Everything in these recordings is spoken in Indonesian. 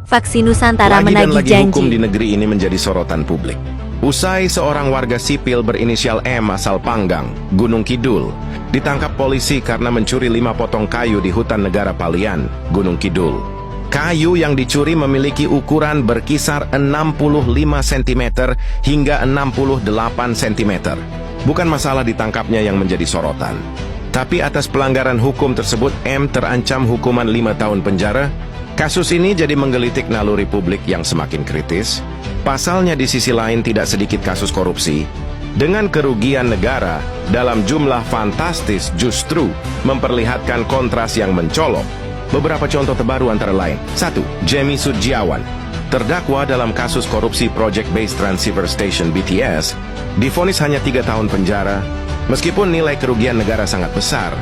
Faksi Nusantara Lagi dan menagih lagi janji. hukum di negeri ini menjadi sorotan publik. Usai seorang warga sipil berinisial M asal Panggang, Gunung Kidul, ditangkap polisi karena mencuri 5 potong kayu di hutan negara Palian, Gunung Kidul. Kayu yang dicuri memiliki ukuran berkisar 65 cm hingga 68 cm. Bukan masalah ditangkapnya yang menjadi sorotan. Tapi atas pelanggaran hukum tersebut, M terancam hukuman 5 tahun penjara. Kasus ini jadi menggelitik naluri publik yang semakin kritis. Pasalnya di sisi lain tidak sedikit kasus korupsi, dengan kerugian negara dalam jumlah fantastis justru memperlihatkan kontras yang mencolok. Beberapa contoh terbaru antara lain. 1. Jemi Sujiawan, terdakwa dalam kasus korupsi Project Base Transceiver Station BTS, divonis hanya 3 tahun penjara, meskipun nilai kerugian negara sangat besar,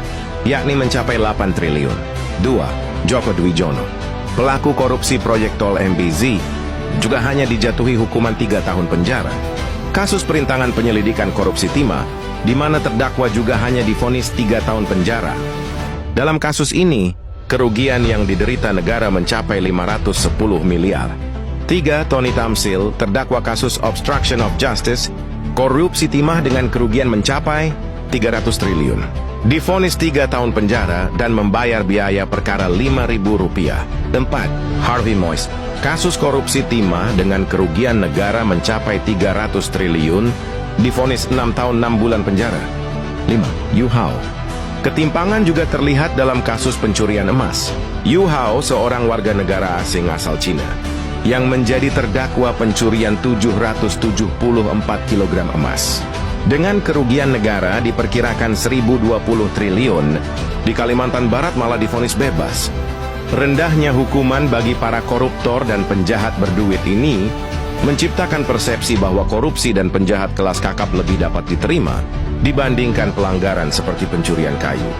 yakni mencapai 8 triliun. 2. Joko Dwijono, pelaku korupsi proyek tol MBZ, juga hanya dijatuhi hukuman 3 tahun penjara. Kasus perintangan penyelidikan korupsi timah, di mana terdakwa juga hanya divonis 3 tahun penjara. Dalam kasus ini, kerugian yang diderita negara mencapai 510 miliar. 3. Tony Tamsil, terdakwa kasus obstruction of justice, korupsi timah dengan kerugian mencapai 300 triliun. Divonis 3 tahun penjara dan membayar biaya perkara Rp5.000. 4. Harvey Moise, kasus korupsi timah dengan kerugian negara mencapai 300 triliun, divonis 6 tahun 6 bulan penjara. 5. Yu Hao, ketimpangan juga terlihat dalam kasus pencurian emas. Yu Hao seorang warga negara asing asal Cina yang menjadi terdakwa pencurian 774 kg emas. Dengan kerugian negara diperkirakan 1.020 triliun, di Kalimantan Barat malah divonis bebas. Rendahnya hukuman bagi para koruptor dan penjahat berduit ini menciptakan persepsi bahwa korupsi dan penjahat kelas kakap lebih dapat diterima dibandingkan pelanggaran seperti pencurian kayu.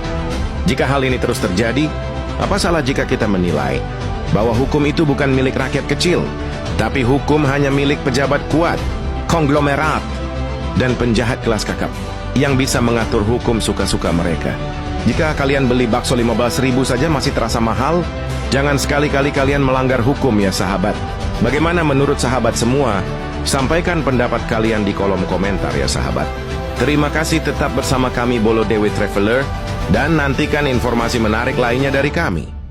Jika hal ini terus terjadi, apa salah jika kita menilai bahwa hukum itu bukan milik rakyat kecil, tapi hukum hanya milik pejabat kuat, konglomerat, dan penjahat kelas kakap yang bisa mengatur hukum suka-suka mereka. Jika kalian beli bakso 15.000 saja masih terasa mahal, jangan sekali-kali kalian melanggar hukum ya sahabat. Bagaimana menurut sahabat semua? Sampaikan pendapat kalian di kolom komentar ya sahabat. Terima kasih tetap bersama kami Bolo Dewi Traveler, dan nantikan informasi menarik lainnya dari kami.